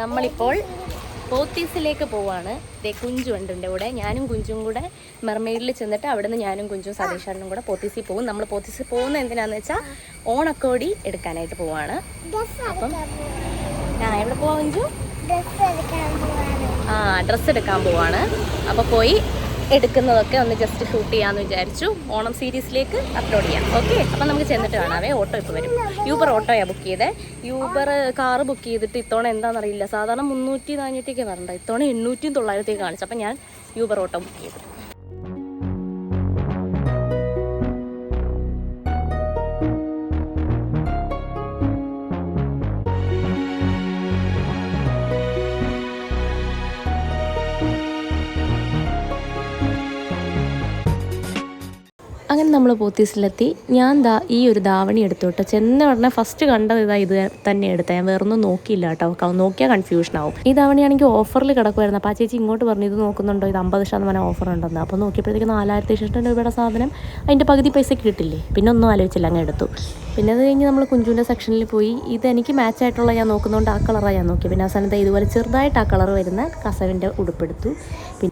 നമ്മളിപ്പോൾ പോത്തീസിലേക്ക് പോവാണ്. കുഞ്ചു ഉണ്ട് എൻ്റെ കൂടെ. ഞാനും കുഞ്ചും കൂടെ മെർമെയ്ഡിൽ ചെന്നിട്ട് അവിടെ നിന്ന് ഞാനും കുഞ്ചും സതീഷാനും കൂടെ പോത്തീസിൽ പോകും. നമ്മൾ പോത്തീസിൽ പോകുന്നത് എന്തിനാന്ന് വെച്ചാൽ ഓണക്കോടി എടുക്കാനായിട്ട് പോവാണ്. അപ്പം എവിടെ പോവാ കുഞ്ചു? ഡ്രസ്സ് എടുക്കാൻ പോവാണ്. അപ്പോൾ പോയി എടുക്കുന്നതൊക്കെ ഒന്ന് ജസ്റ്റ് ഷൂട്ട് ചെയ്യാമെന്ന് വിചാരിച്ചു. ഓണം സീരീസിലേക്ക് അപ്ലോഡ് ചെയ്യാം. ഓക്കെ, അപ്പം നമുക്ക് ചെന്നിട്ട് കാണാവേ. ഓട്ടോ ഇപ്പോൾ വരും. യൂബർ ഓട്ടോയാണ് ബുക്ക് ചെയ്തത്. യൂബർ കാറ് ബുക്ക് ചെയ്തിട്ട് ഇത്തവണ എന്താണെന്നറിയില്ല, സാധാരണ 300-400 വരണ്ട, ഇത്തവണ 800-900 കാണിച്ചു. അപ്പം ഞാൻ യൂബർ ഓട്ടോ ബുക്ക് ചെയ്തു. അങ്ങനെ നമ്മൾ പോത്തീസിലെത്തി. ഞാൻ ഈ ഒരു ധാവണി എടുത്തു കേട്ടോ. ചെന്ന ഉടനെ ഫസ്റ്റ് കണ്ടത് ഇത് തന്നെ എടുത്തത്. ഞാൻ വേറൊന്നും നോക്കിയില്ല കേട്ടോ, നോക്കിയാൽ കൺഫ്യൂഷൻ ആവും. ഈ ധാവണിയാണെങ്കിൽ ഓഫറിൽ കിടക്കുമായിരുന്നു. അപ്പോൾ ആ ചേച്ചി ഇങ്ങോട്ട് പറഞ്ഞു ഇത് നോക്കുന്നുണ്ടോ, ഇത് 50% ഓഫർ ഉണ്ടെന്ന്. അപ്പോൾ നോക്കിയപ്പോഴത്തേക്ക് 4600 രൂപയുടെ സാധനം അതിൻ്റെ പകുതി പൈസയ്ക്ക് കിട്ടില്ലേ. പിന്നെ ഒന്നും ആലോചിച്ചില്ല, അങ്ങ് എടുത്തു. പിന്നെ അത് കഴിഞ്ഞ് നമ്മൾ കുഞ്ചുവിൻ്റെ സെക്ഷനിൽ പോയി. ഇത് എനിക്ക് മാച്ചായിട്ടുള്ള ഞാൻ നോക്കുന്നതുകൊണ്ട് ആ കളറാണ് ഞാൻ നോക്കി. പിന്നെ അവസാനത്തെ ഇതുപോലെ ചെറുതായിട്ട് ആ കളർ വരുന്ന കസവിൻ്റെ ഉടുപ്പെടുത്തു.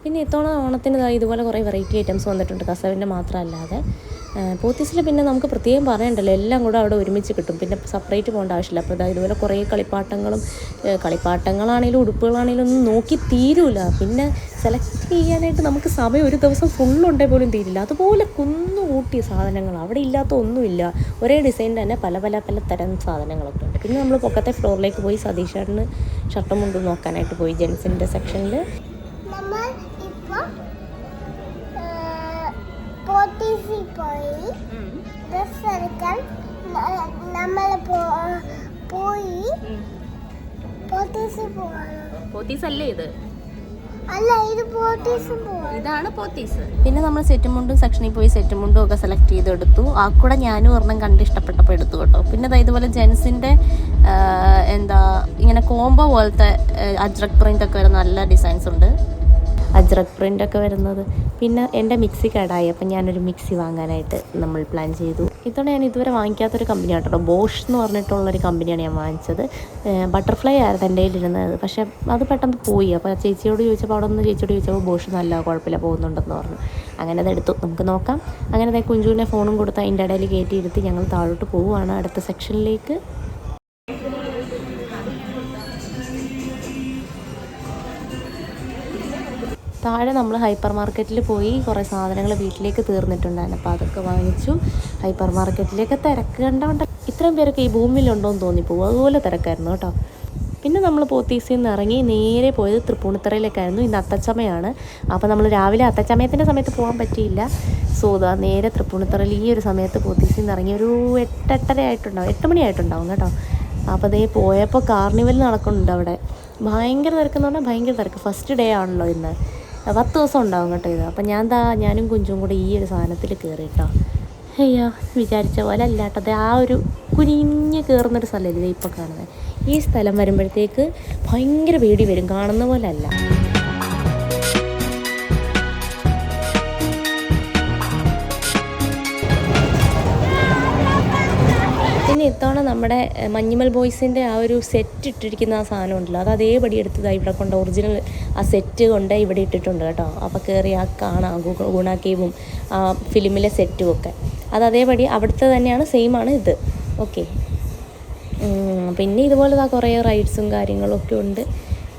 പിന്നെ ഇത്തവണ ഓണത്തിന് ഇതുപോലെ കുറേ വെറൈറ്റി ഐറ്റംസ് വന്നിട്ടുണ്ട്, കസവിൻ്റെ മാത്രമല്ലാതെ. പോത്തീസിൽ പിന്നെ നമുക്ക് പ്രത്യേകം പറയണ്ടല്ലോ, എല്ലാം കൂടെ അവിടെ ഒരുമിച്ച് കിട്ടും. പിന്നെ സെപ്പറേറ്റ് പോകേണ്ട ആവശ്യമില്ല. അപ്പോൾ ഇതുപോലെ കുറേ കളിപ്പാട്ടങ്ങളാണെങ്കിലും ഉടുപ്പുകളാണെങ്കിലും ഒന്നും നോക്കി തീരൂല. പിന്നെ സെലക്ട് ചെയ്യാനായിട്ട് നമുക്ക് സമയം ഒരു ദിവസം ഫുള്ളുണ്ടേ പോലും തീരില്ല. അതുപോലെ കുന്നുകൂട്ടിയ സാധനങ്ങൾ, അവിടെ ഇല്ലാത്ത ഒന്നുമില്ല. ഒരേ ഡിസൈൻ തന്നെ പല തരം സാധനങ്ങളൊക്കെ ഉണ്ട്. പിന്നെ നമ്മൾ പൊക്കത്തെ ഫ്ലോറിലേക്ക് പോയി സതീഷേട്ടന് ഷർട്ടും മുണ്ടും നോക്കാനായിട്ട് പോയി, ജെൻസിൻ്റെ സെക്ഷനിൽ. പോത്തീസല്ലേ ഇത്? ഇതാണ് പോത്തീസ്. പിന്നെ നമ്മൾ സെറ്റും മുണ്ടും സെക്ഷനിൽ പോയി സെറ്റും മുണ്ടും ഒക്കെ സെലക്ട് ചെയ്തെടുത്തു. ആ കൂടെ ഞാനും ഒരെണ്ണം കണ്ട് ഇഷ്ടപ്പെട്ടപ്പോൾ എടുത്തു കേട്ടോ. പിന്നെ ഇതുപോലെ ജെൻസിൻ്റെ ഇങ്ങനെ കോംബോ പോലത്തെ അജ്രക് പ്രിൻ്റ് ഒക്കെ വരുന്ന നല്ല ഡിസൈൻസ് ഉണ്ട്, അജ്രക് പ്രിൻ്റ് ഒക്കെ വരുന്നത്. പിന്നെ എൻ്റെ മിക്സി കേടായി, അപ്പം ഞാനൊരു മിക്സി വാങ്ങാനായിട്ട് നമ്മൾ പ്ലാൻ ചെയ്തു. ഇത്തവണ ഞാൻ ഇതുവരെ വാങ്ങിക്കാത്തൊരു കമ്പനിയാണ് കേട്ടോ, ബോഷ് എന്ന് പറഞ്ഞിട്ടുള്ളൊരു കമ്പനിയാണ് ഞാൻ വാങ്ങിച്ചത്. ബട്ടർഫ്ലൈ ആയിരുന്നു എൻ്റെ കയ്യിലിരുന്നത്, പക്ഷേ അത് പെട്ടെന്ന് പോയി. അപ്പോൾ ചേച്ചിയോട് ചോദിച്ചപ്പോൾ അവിടെ നിന്ന് ചേച്ചിയോട് ചോദിച്ചപ്പോൾ ബോഷ് നല്ല കുഴപ്പമില്ല പോകുന്നുണ്ടെന്ന് പറഞ്ഞു. അങ്ങനെ അതെടുത്തു, നമുക്ക് നോക്കാം. അങ്ങനെ കുഞ്ചുവിനെ ഫോണും കൊടുത്ത് അതിൻ്റെ ഇടയിൽ കയറ്റിയിരുത്തി ഞങ്ങൾ താഴോട്ട് പോവുകയാണ് അടുത്ത സെക്ഷനിലേക്ക്. താഴെ നമ്മൾ ഹൈപ്പർ മാർക്കറ്റിൽ പോയി കുറേ സാധനങ്ങൾ വീട്ടിലേക്ക് തീർന്നിട്ടുണ്ടായിരുന്നു. അപ്പോൾ അതൊക്കെ വാങ്ങിച്ചു. ഹൈപ്പർ മാർക്കറ്റിലേക്ക് തിരക്ക് കണ്ടോണ്ട് ഇത്രയും പേരൊക്കെ ഈ ഭൂമിയിലുണ്ടോ എന്ന് തോന്നിപ്പോവും, അതുപോലെ തിരക്കായിരുന്നു കേട്ടോ. പിന്നെ നമ്മൾ പോത്തീസിൽ നിന്ന് ഇറങ്ങി നേരെ പോയത് തൃപ്പൂണിത്തറയിലേക്കായിരുന്നു. ഇന്ന് അത്തച്ചമയാണ്. അപ്പോൾ നമ്മൾ രാവിലെ അത്തച്ചമയത്തിൻ്റെ സമയത്ത് പോകാൻ പറ്റിയില്ല. നേരെ തൃപ്പൂണിത്തറയിൽ ഈ ഒരു സമയത്ത് പോത്തീസിൽ നിന്ന് ഇറങ്ങി ഒരു 8 മണിയായിട്ടുണ്ടാവും കേട്ടോ. അപ്പോൾ പോയപ്പോൾ കാർണിവൽ നടക്കുന്നുണ്ട് അവിടെ. ഭയങ്കര തിരക്കെന്ന് പറഞ്ഞാൽ ഭയങ്കര തിരക്ക്. ഫസ്റ്റ് ഡേ ആണല്ലോ ഇന്ന്, 10 ദിവസം ഉണ്ടാവും കേട്ടോ ഇത്. അപ്പം ഞാനും കുഞ്ചും കൂടെ ഈ ഒരു സാധനത്തിൽ കയറി കേട്ടോ. അയ്യോ, വിചാരിച്ച പോലെ അല്ല കേട്ടോ. ആ ഒരു കുനിഞ്ഞ് കയറുന്നൊരു സ്ഥലമില്ലേ ഇപ്പോൾ കാണുന്നത്. ഈ സ്ഥലം വരുമ്പോഴത്തേക്ക് ഭയങ്കര പേടി വരും, കാണുന്ന പോലെ അല്ല. പിന്നെ ഇത്തവണ നമ്മുടെ മഞ്ഞുമൽ ബോയ്സിൻ്റെ ആ ഒരു സെറ്റ് ഇട്ടിരിക്കുന്ന ആ സാധനം ഉണ്ടല്ലോ, അത് അതേപടി എടുത്തതാണ് ഇവിടെ കൊണ്ട് ഒറിജിനൽ ആ സെറ്റ് കൊണ്ട് ഇവിടെ ഇട്ടിട്ടുണ്ട് കേട്ടോ. അപ്പോൾ കയറി ആ കാണാം ഗുണ കേവും ആ ഫിലിമിലെ സെറ്റും ഒക്കെ അത് അതേപടി അവിടുത്തെ തന്നെയാണ്, സെയിം ആണ് ഇത്. ഓക്കെ, പിന്നെ ഇതുപോലെ കുറേ റൈഡ്സും കാര്യങ്ങളൊക്കെ ഉണ്ട്.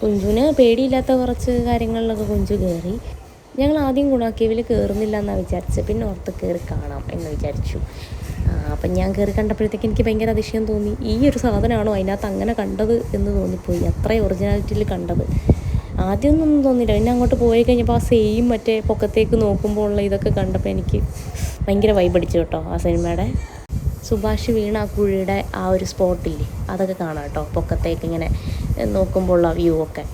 കുഞ്ചുവിന് പേടിയില്ലാത്ത കുറച്ച് കാര്യങ്ങളിലൊക്കെ കുഞ്ചു കയറി. ഞങ്ങൾ ആദ്യം ഗുണ കേവിൽ കയറുന്നില്ല എന്നാണ് വിചാരിച്ചത്, പിന്നെ ഓർത്ത് കയറി കാണാം എന്ന് വിചാരിച്ചു. അപ്പം ഞാൻ കയറി കണ്ടപ്പോഴത്തേക്ക് എനിക്ക് ഭയങ്കര അതിശയം തോന്നി. ഈ ഒരു സാധനമാണോ അതിനകത്ത് അങ്ങനെ കണ്ടത് എന്ന് തോന്നിപ്പോയി, അത്രയും ഒറിജിനാലിറ്റിയിൽ കണ്ടത്. ആദ്യമൊന്നും തോന്നിയില്ല. പിന്നെ അങ്ങോട്ട് പോയി കഴിഞ്ഞപ്പോൾ ആ സെയിം മറ്റേ പൊക്കത്തേക്ക് നോക്കുമ്പോൾ ഉള്ള ഇതൊക്കെ കണ്ടപ്പോൾ എനിക്ക് ഭയങ്കര വൈബടിച്ചു കേട്ടോ. ആ സിനിമയുടെ സുഭാഷ് വീണ ആ കുഴിയുടെ ആ ഒരു സ്പോട്ടില്ലേ, അതൊക്കെ കാണാം കേട്ടോ. പൊക്കത്തേക്ക് ഇങ്ങനെ നോക്കുമ്പോൾ ഉള്ള വ്യൂ ഒക്കെ.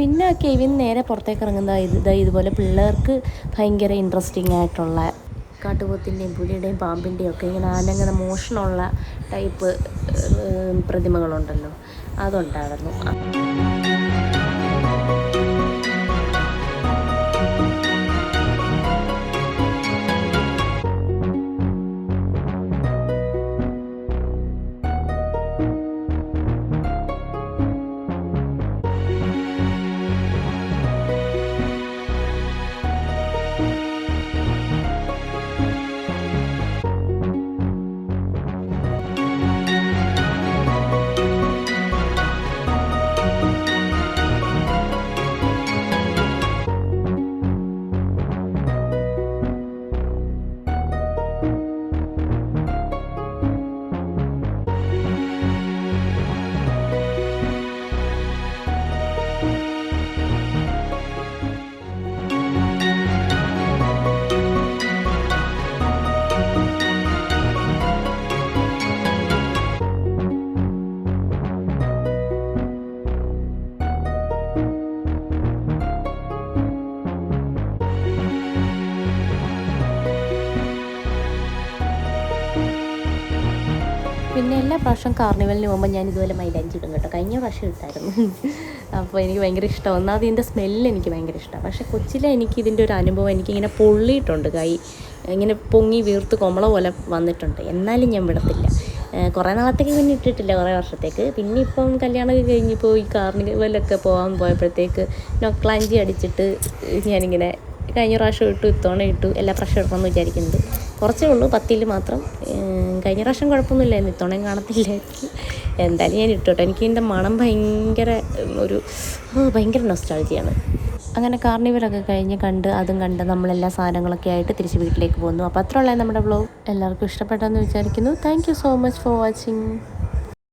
പിന്നെ കെവിൻ നേരെ പുറത്തേക്ക് ഇറങ്ങുന്ന ഇതുപോലെ പിള്ളേർക്ക് ഭയങ്കര ഇൻട്രസ്റ്റിംഗ് ആയിട്ടുള്ള കാട്ടുപോത്തിൻ്റെയും പുലിയുടെയും പാമ്പിൻ്റെയും ഒക്കെ ഇങ്ങനെ അനങ്ങുന്ന മോഷണമുള്ള ടൈപ്പ് പ്രതിമകളുണ്ടല്ലോ, അതുണ്ടായിരുന്നു. പിന്നെ എല്ലാ പ്രാവശ്യം കാർണിവലിന് പോകുമ്പോൾ ഞാൻ ഇതുപോലെ മൈലാഞ്ചി ഇടും കേട്ടോ. കഴിഞ്ഞ പ്രാവശ്യം ഇട്ടായിരുന്നു. അപ്പോൾ എനിക്ക് ഭയങ്കര ഇഷ്ടമാണ്. ഒന്നാമത് ഇതിൻ്റെ സ്മെല്ല് എനിക്ക് ഭയങ്കര ഇഷ്ടമാണ്. പക്ഷേ കൊച്ചിലെ എനിക്ക് ഇതിൻ്റെ ഒരു അനുഭവം എനിക്കിങ്ങനെ പൊള്ളിയിട്ടുണ്ട്. കൈ ഇങ്ങനെ പൊങ്ങി വീർത്ത് കൊമള പോലെ വന്നിട്ടുണ്ട്. എന്നാലും ഞാൻ വിടത്തില്ല. കുറേ നാളത്തേക്ക് പിന്നെ ഇട്ടിട്ടില്ല, കുറേ വർഷത്തേക്ക്. പിന്നെ ഇപ്പം കല്യാണമൊക്കെ കഴിഞ്ഞിപ്പോൾ ഈ കാർണിവലൊക്കെ പോകാൻ പോയപ്പോഴത്തേക്ക് നൊക്ലാഞ്ചി അടിച്ചിട്ട് ഞാനിങ്ങനെ കഴിഞ്ഞ പ്രാവശ്യം ഇട്ടു, ഇത്തവണ ഇട്ടു. എല്ലാ പ്രാവശ്യം ഇടണമെന്ന് വിചാരിക്കുന്നത്. കുറച്ചേ ഉള്ളൂ, 10 മാത്രം. കഴിഞ്ഞ പ്രാവശ്യം കുഴപ്പമൊന്നുമില്ലായിരുന്നു, ഇത്തവണയും കാണത്തില്ലായിരിക്കും. എന്തായാലും ഞാൻ ഇട്ടു കേട്ടോ. എനിക്ക് ഇതിൻ്റെ മണം ഭയങ്കര നൊസ്റ്റാൾജിയാണ്. അങ്ങനെ കാർണിവലൊക്കെ കണ്ട് അതും കണ്ട് നമ്മളെല്ലാ സാധനങ്ങളൊക്കെ ആയിട്ട് തിരിച്ച് വീട്ടിലേക്ക് പോന്നു. അപ്പോൾ അത്രയുള്ള നമ്മുടെ വ്ലോഗ് എല്ലാവർക്കും ഇഷ്ടപ്പെട്ടെന്ന് വിചാരിക്കുന്നു. Thank you so much for watching.